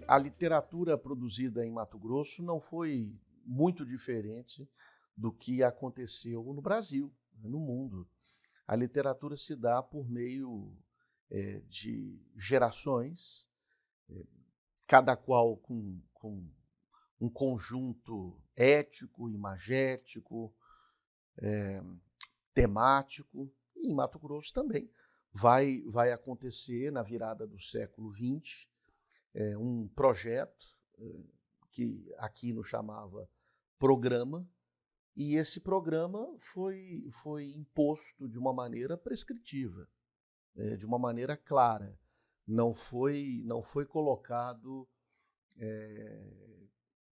A literatura produzida em Mato Grosso não foi muito diferente do que aconteceu no Brasil, no mundo. A literatura se dá por meio de gerações, cada qual com um conjunto ético, imagético, temático, e em Mato Grosso também. Vai acontecer na virada do século XX um projeto que aqui nos chamava programa, e esse programa foi imposto de uma maneira prescritiva, de uma maneira clara. Não foi colocado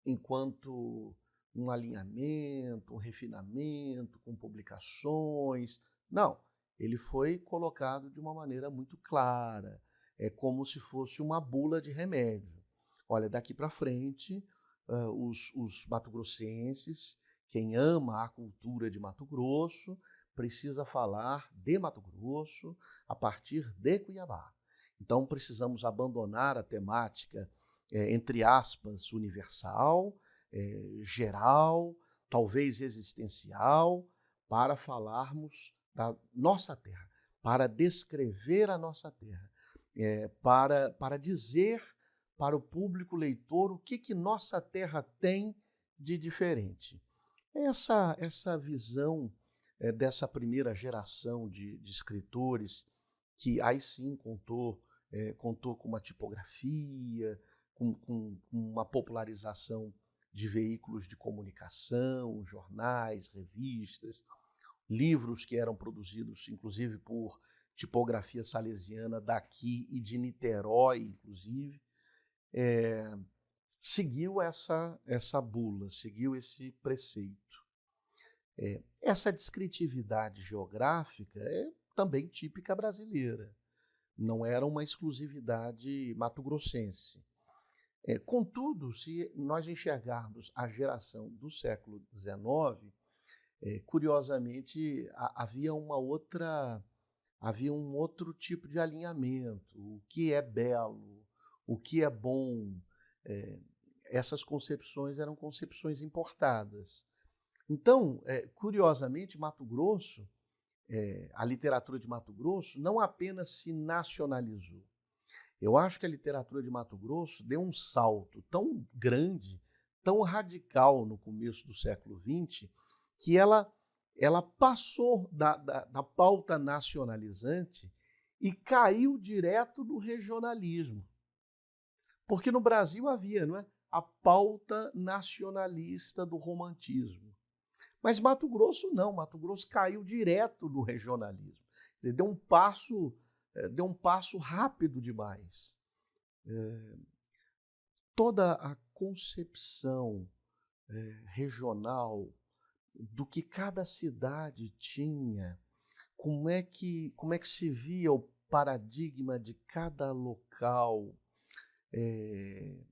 enquanto um alinhamento, um refinamento com publicações. Não, ele foi colocado de uma maneira muito clara. É como se fosse uma bula de remédio. Olha, daqui para frente, os mato-grossenses, quem ama a cultura de Mato Grosso, precisa falar de Mato Grosso a partir de Cuiabá. Então, precisamos abandonar a temática, entre aspas, universal, geral, talvez existencial, para falarmos da nossa terra, para descrever a nossa terra, para dizer para o público leitor o que nossa terra tem de diferente. Essa visão dessa primeira geração de escritores, que aí sim contou com uma tipografia, com uma popularização de veículos de comunicação, jornais, revistas, livros que eram produzidos, inclusive, por tipografia salesiana daqui e de Niterói, inclusive, seguiu essa bula, seguiu esse preceito. Essa descritividade geográfica é também típica brasileira, não era uma exclusividade mato-grossense. Contudo, se nós enxergarmos a geração do século XIX, curiosamente, havia um outro tipo de alinhamento, o que é belo, o que é bom. Essas concepções eram concepções importadas. Então, curiosamente, Mato Grosso, a literatura de Mato Grosso não apenas se nacionalizou. Eu acho que a literatura de Mato Grosso deu um salto tão grande, tão radical no começo do século XX, que ela passou da pauta nacionalizante e caiu direto no regionalismo. Porque no Brasil havia, não é, a pauta nacionalista do romantismo. Mas Mato Grosso não, Mato Grosso caiu direto no regionalismo. Deu um passo rápido demais. Toda a concepção regional do que cada cidade tinha, como é que se via o paradigma de cada local,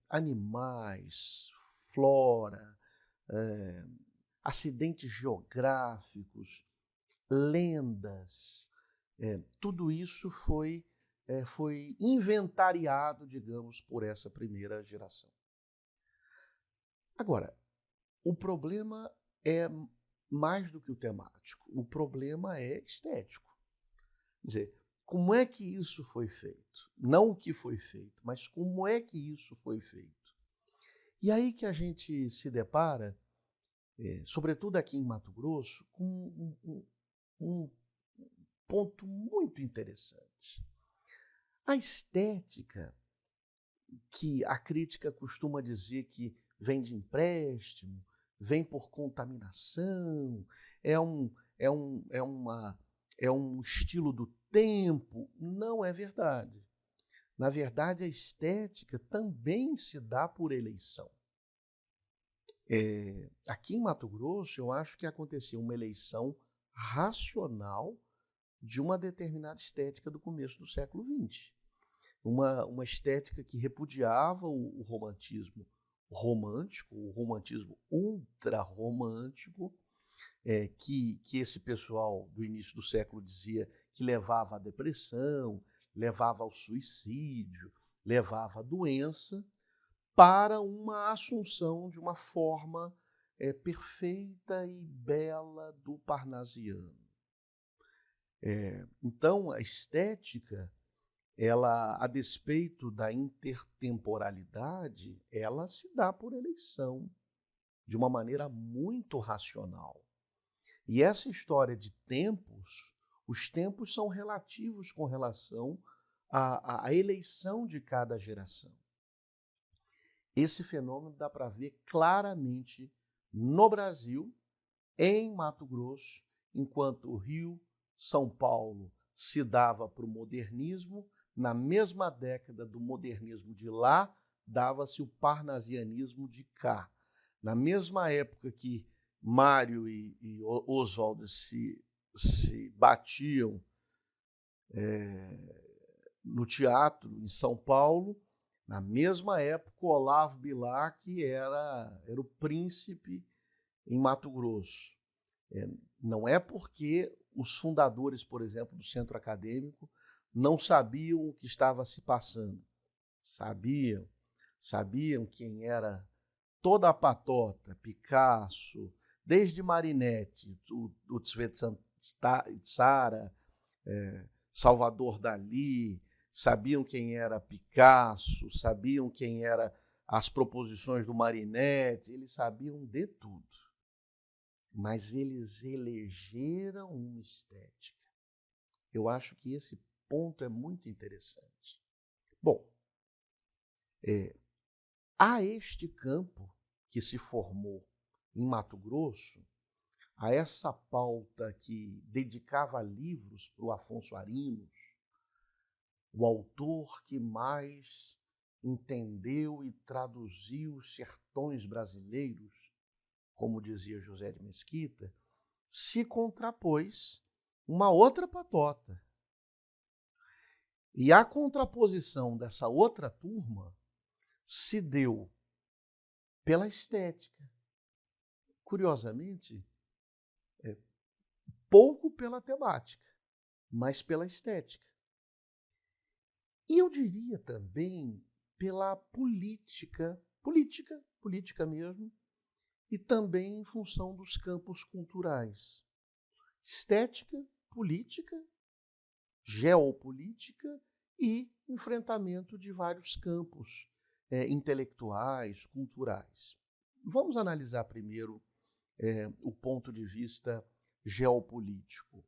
animais, flora, acidentes geográficos, lendas, tudo isso foi inventariado, digamos, por essa primeira geração. Agora, o problema é mais do que o temático, o problema é estético. Quer dizer, como é que isso foi feito? Não o que foi feito, mas como é que isso foi feito? E aí que a gente se depara, sobretudo aqui em Mato Grosso, com um ponto muito interessante. A estética, que a crítica costuma dizer que vem de empréstimo, vem por contaminação, é um estilo do tempo, não é verdade. Na verdade, a estética também se dá por eleição. Aqui em Mato Grosso, eu acho que aconteceu uma eleição racional de uma determinada estética do começo do século XX. Uma estética que repudiava o romantismo romântico, o romantismo ultra-romântico, que esse pessoal do início do século dizia que levava à depressão, levava ao suicídio, levava à doença, para uma assunção de uma forma perfeita e bela do parnasiano. Então, a estética, ela, a despeito da intertemporalidade, ela se dá por eleição, de uma maneira muito racional. E essa história de tempos, os tempos são relativos com relação à eleição de cada geração. Esse fenômeno dá para ver claramente no Brasil, em Mato Grosso, enquanto o Rio, São Paulo se dava para o modernismo, na mesma década do modernismo de lá, dava-se o parnasianismo de cá. Na mesma época que Mário e Oswaldo se batiam no teatro em São Paulo, na mesma época, o Olavo Bilac era o príncipe em Mato Grosso. Não é porque os fundadores, por exemplo, do centro acadêmico, não sabiam o que estava se passando. Sabiam quem era toda a patota, Picasso, desde Marinetti, o Tsara, Salvador Dalí, sabiam quem era Picasso, sabiam quem eram as proposições do Marinetti, eles sabiam de tudo. Mas eles elegeram uma estética. Eu acho que esse ponto é muito interessante. Bom, a este campo que se formou em Mato Grosso, a essa pauta que dedicava livros para o Afonso Arinos, o autor que mais entendeu e traduziu os sertões brasileiros, como dizia José de Mesquita, se contrapôs uma outra patota. E a contraposição dessa outra turma se deu pela estética. Curiosamente, pouco pela temática, mas pela estética. E eu diria também pela política mesmo, e também em função dos campos culturais. Estética, política, geopolítica e enfrentamento de vários campos intelectuais, culturais. Vamos analisar primeiro o ponto de vista geopolítico.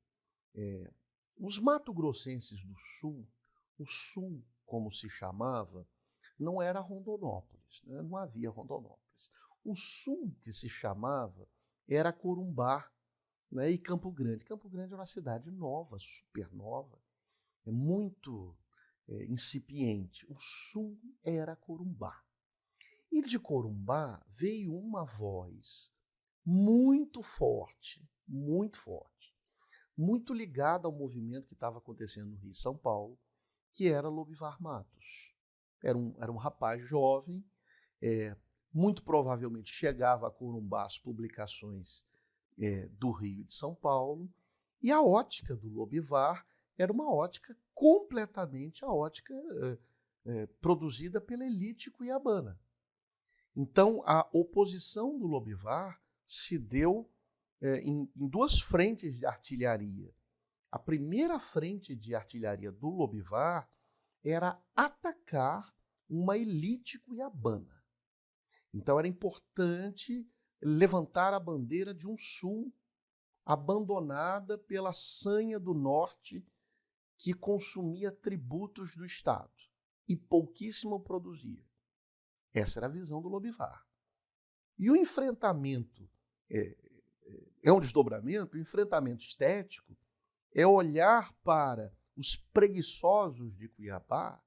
Os mato-grossenses do Sul, o Sul, como se chamava, não era Rondonópolis, né? Não havia Rondonópolis. O Sul, que se chamava, era Corumbá, né? E Campo Grande. Campo Grande era uma cidade nova, super nova, muito incipiente. O Sul era Corumbá. E de Corumbá veio uma voz muito forte, muito ligada ao movimento que estava acontecendo no Rio e São Paulo, que era Lobivar Matos. Era um rapaz jovem, muito provavelmente chegava a Corumbá as publicações do Rio e de São Paulo, e a ótica do Lobivar era uma ótica completamente a ótica produzida pela elite cuiabana. Então, a oposição do Lobivar se deu em duas frentes de artilharia. A primeira frente de artilharia do Lobivar era atacar uma elite cuiabana. Então, era importante levantar a bandeira de um Sul abandonada pela sanha do Norte, que consumia tributos do Estado e pouquíssimo produzia. Essa era a visão do Lobivar. E o enfrentamento é um desdobramento, o enfrentamento estético é olhar para os preguiçosos de Cuiabá,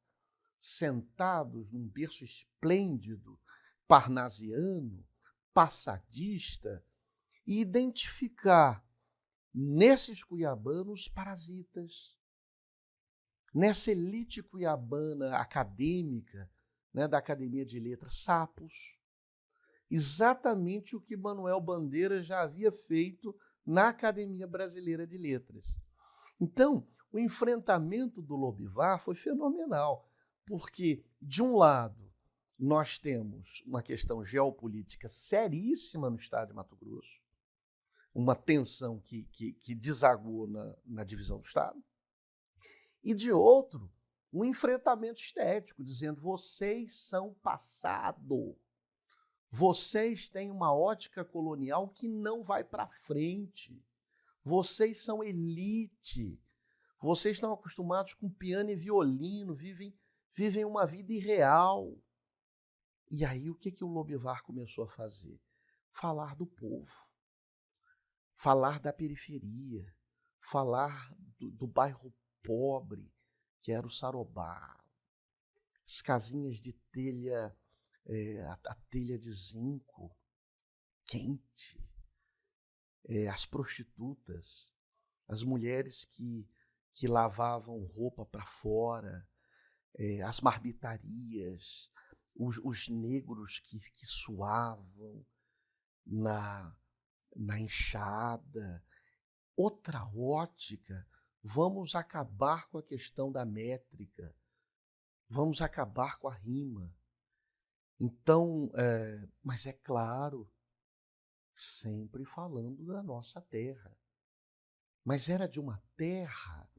sentados num berço esplêndido, parnasiano, passadista, e identificar nesses cuiabanos parasitas, nessa elite cuiabana acadêmica, né, da Academia de Letras, sapos. Exatamente o que Manuel Bandeira já havia feito na Academia Brasileira de Letras. Então, o enfrentamento do Lobivar foi fenomenal, porque, de um lado, nós temos uma questão geopolítica seríssima no estado de Mato Grosso, uma tensão que desaguou na divisão do estado, e de outro, um enfrentamento estético, dizendo: vocês são passado, vocês têm uma ótica colonial que não vai para frente, vocês são elite, vocês estão acostumados com piano e violino, vivem uma vida irreal. E aí o que o Lobivar começou a fazer? Falar do povo, falar da periferia, falar do bairro pobre, que era o Sarobá, as casinhas de telha, a telha de zinco quente, as prostitutas, as mulheres que lavavam roupa para fora, as marmitarias, os negros que suavam na enxada. Outra ótica, vamos acabar com a questão da métrica, vamos acabar com a rima. Então, mas é claro, sempre falando da nossa terra. Mas era de uma terra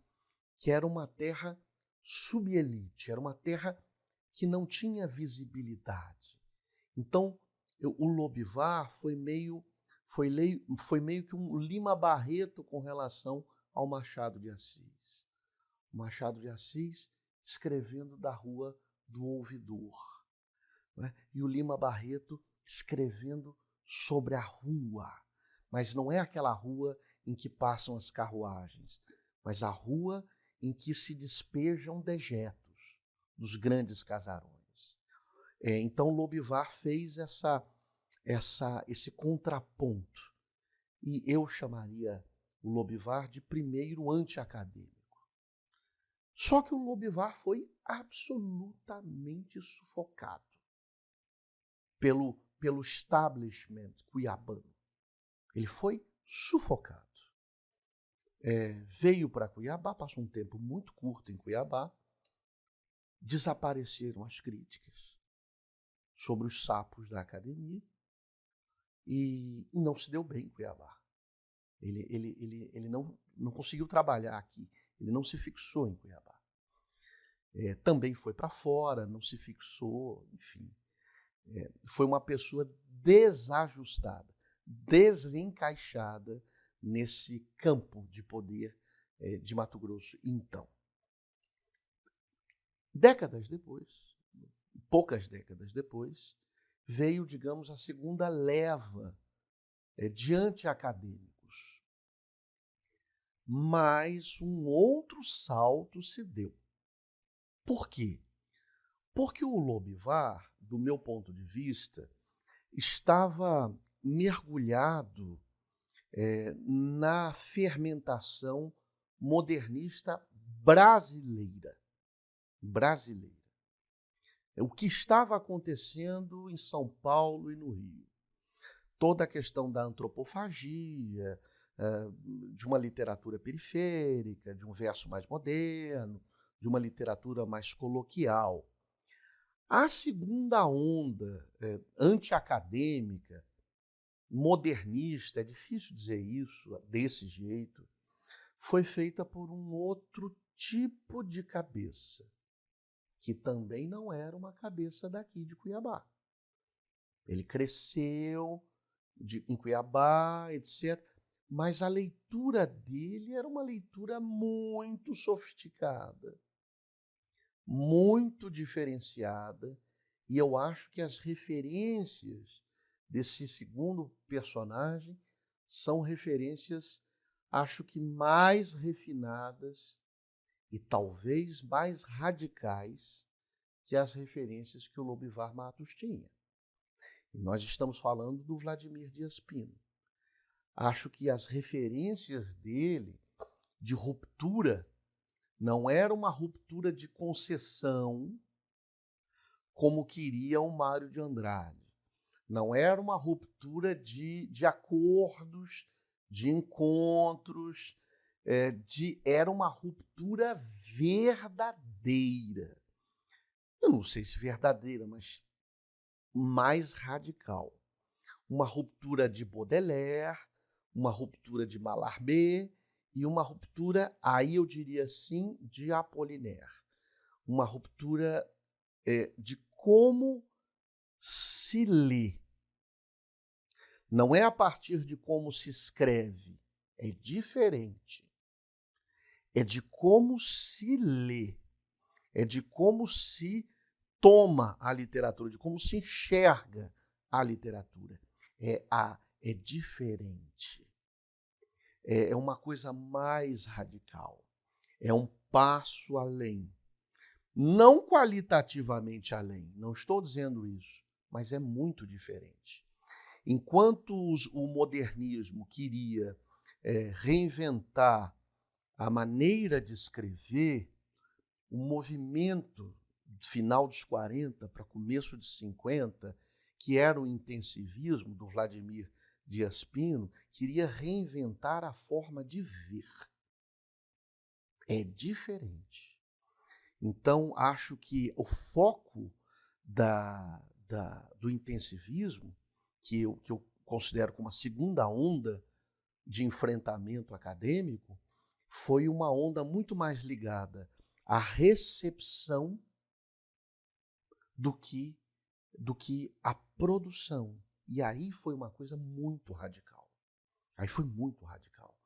que era uma terra subelite, era uma terra que não tinha visibilidade. Então, o Lobivar foi meio que um Lima Barreto com relação ao Machado de Assis. O Machado de Assis escrevendo da Rua do Ouvidor, né? E o Lima Barreto escrevendo sobre a rua, mas não é aquela rua em que passam as carruagens, mas a rua em que se despejam dejetos dos grandes casarões. Então Lobivar fez esse contraponto, e eu chamaria o Lobivar de primeiro anti-acadêmico. Só que o Lobivar foi absolutamente sufocado pelo establishment cuiabano. Ele foi sufocado. Veio para Cuiabá, passou um tempo muito curto em Cuiabá, desapareceram as críticas sobre os sapos da academia e não se deu bem em Cuiabá. Ele não conseguiu trabalhar aqui, ele não se fixou em Cuiabá. Também foi para fora, não se fixou, enfim. Foi uma pessoa desajustada, desencaixada nesse campo de poder de Mato Grosso. Então, décadas depois, poucas décadas depois, veio, digamos, a segunda leva de anti-acadêmicos. Mas um outro salto se deu. Por quê? Porque o Lobivar, do meu ponto de vista, estava mergulhado na fermentação modernista brasileira. O que estava acontecendo em São Paulo e no Rio. Toda a questão da antropofagia, de uma literatura periférica, de um verso mais moderno, de uma literatura mais coloquial. A segunda onda anti-acadêmica, modernista, é difícil dizer isso desse jeito, foi feita por um outro tipo de cabeça, que também não era uma cabeça daqui de Cuiabá. Ele cresceu em Cuiabá, etc., mas a leitura dele era uma leitura muito sofisticada, muito diferenciada, e eu acho que as referências desse segundo personagem são referências, acho que mais refinadas e talvez mais radicais que as referências que o Lobivar Matos tinha. E nós estamos falando do Vladimir Dias Pino. Acho que as referências dele de ruptura não era uma ruptura de concessão, como queria o Mário de Andrade. Não era uma ruptura de acordos, de encontros, era uma ruptura verdadeira. Eu não sei se verdadeira, mas mais radical. Uma ruptura de Baudelaire, uma ruptura de Mallarmé e uma ruptura, aí eu diria assim, de Apollinaire. Uma ruptura de como se lê. Não é a partir de como se escreve, é diferente. É de como se lê, é de como se toma a literatura, de como se enxerga a literatura. É diferente. É uma coisa mais radical. É um passo além. Não qualitativamente além, não estou dizendo isso, mas é muito diferente. Enquanto o modernismo queria reinventar a maneira de escrever, o movimento final dos 40 para começo de 50, que era o intensivismo do Vladimir Dias Pino, queria reinventar a forma de ver. É diferente. Então, acho que o foco do intensivismo, que eu considero como a segunda onda de enfrentamento acadêmico, foi uma onda muito mais ligada à recepção do que à produção. E aí foi uma coisa muito radical. Aí foi muito radical.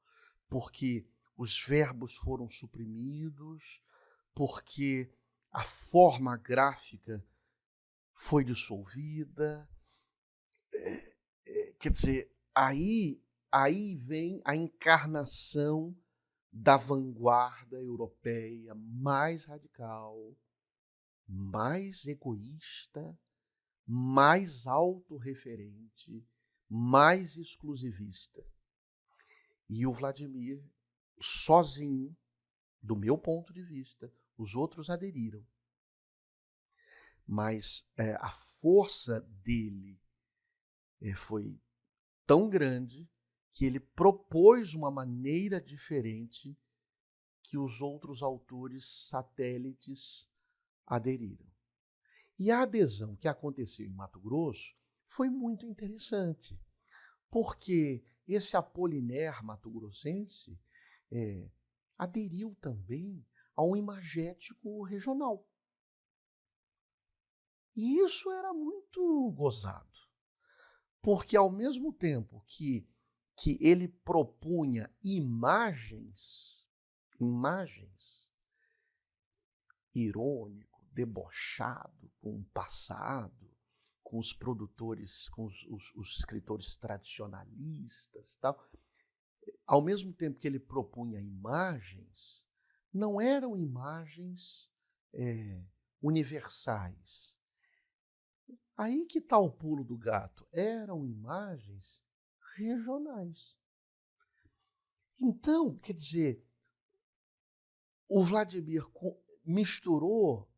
Porque os verbos foram suprimidos, porque a forma gráfica foi dissolvida. Quer dizer, aí vem a encarnação da vanguarda europeia mais radical, mais egoísta, mais autorreferente, mais exclusivista. E o Vladimir, sozinho, do meu ponto de vista, os outros aderiram. Mas a força dele foi tão grande que ele propôs uma maneira diferente que os outros autores satélites aderiram. E a adesão que aconteceu em Mato Grosso foi muito interessante, porque esse Apollinaire mato-grossense aderiu também a um imagético regional. E isso era muito gozado, porque ao mesmo tempo que ele propunha imagens irônico, debochado com o passado, com os produtores, com os escritores tradicionalistas, tal. Ao mesmo tempo que ele propunha imagens, não eram imagens universais. Aí que está o pulo do gato. Eram imagens regionais. Então, quer dizer, o Vladimir misturou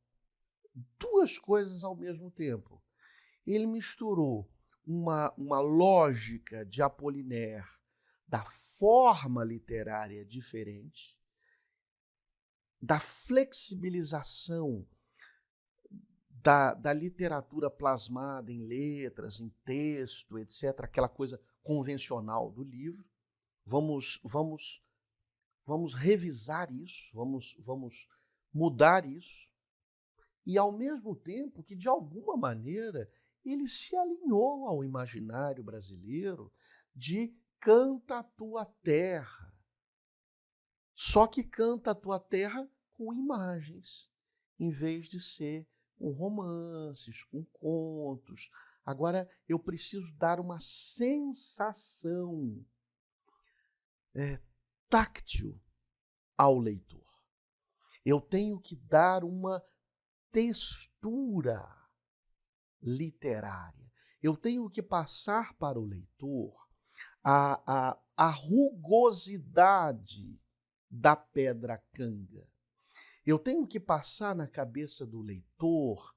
duas coisas ao mesmo tempo. Ele misturou uma lógica de Apollinaire da forma literária diferente, da flexibilização da literatura plasmada em letras, em texto, etc., aquela coisa convencional do livro. Vamos revisar isso, vamos mudar isso. E, ao mesmo tempo que, de alguma maneira, ele se alinhou ao imaginário brasileiro de canta a tua terra. Só que canta a tua terra com imagens, em vez de ser com romances, com contos. Agora, eu preciso dar uma sensação táctil ao leitor. Eu tenho que dar uma textura literária. Eu tenho que passar para o leitor a rugosidade da pedra canga. Eu tenho que passar na cabeça do leitor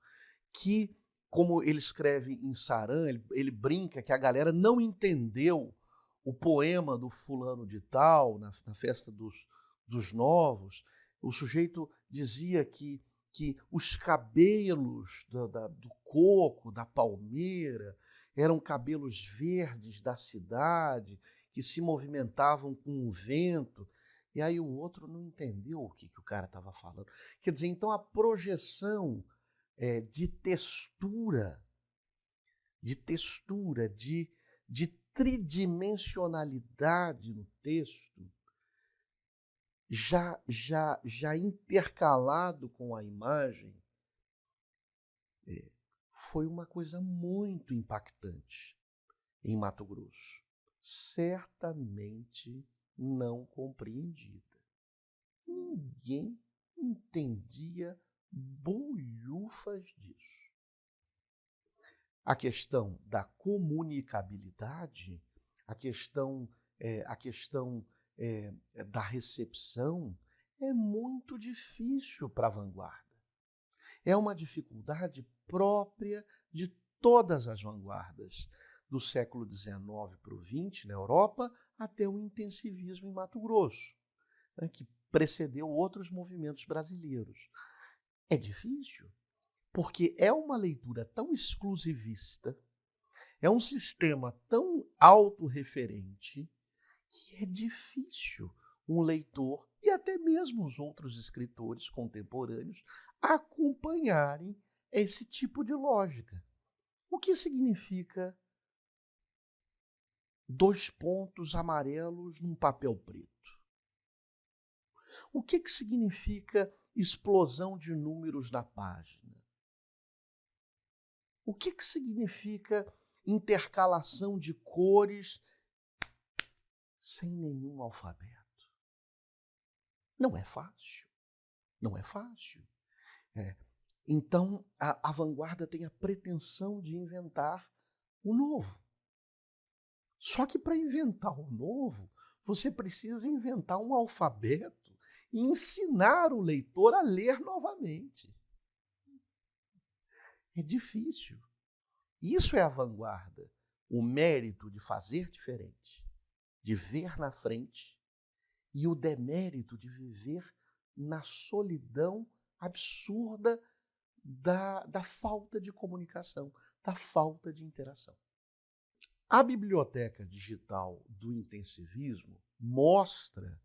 que, como ele escreve em Saran, ele brinca que a galera não entendeu o poema do fulano de tal, na festa dos novos. O sujeito dizia que que os cabelos do coco, da palmeira, eram cabelos verdes da cidade, que se movimentavam com o vento. E aí o outro não entendeu o que o cara estava falando. Quer dizer, então a projeção de textura, de tridimensionalidade no texto, já intercalado com a imagem, foi uma coisa muito impactante em Mato Grosso. Certamente não compreendida. Ninguém entendia bolhufas disso. A questão da comunicabilidade, a questão da recepção é muito difícil para a vanguarda. É uma dificuldade própria de todas as vanguardas, do século XIX para o XX na Europa, até o intensivismo em Mato Grosso, né, que precedeu outros movimentos brasileiros. É difícil, porque é uma leitura tão exclusivista, é um sistema tão autorreferente, que é difícil um leitor e até mesmo os outros escritores contemporâneos acompanharem esse tipo de lógica. O que significa 2 pontos amarelos num papel preto? O que significa explosão de números na página? O que significa intercalação de cores sem nenhum alfabeto? Não é fácil. Não é fácil. Então, a vanguarda tem a pretensão de inventar o novo. Só que para inventar o novo, você precisa inventar um alfabeto e ensinar o leitor a ler novamente. É difícil. Isso é a vanguarda. O mérito de fazer diferente, de ver na frente, e o demérito de viver na solidão absurda da falta de comunicação, da falta de interação. A biblioteca digital do intensivismo mostra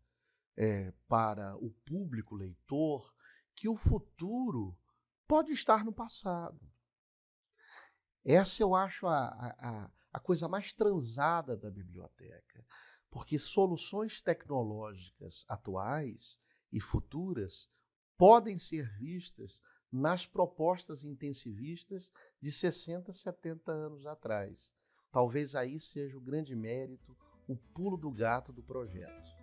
para o público leitor que o futuro pode estar no passado. Essa eu acho a coisa mais transada da biblioteca, porque soluções tecnológicas atuais e futuras podem ser vistas nas propostas intensivistas de 60, 70 anos atrás. Talvez aí seja o grande mérito, o pulo do gato do projeto.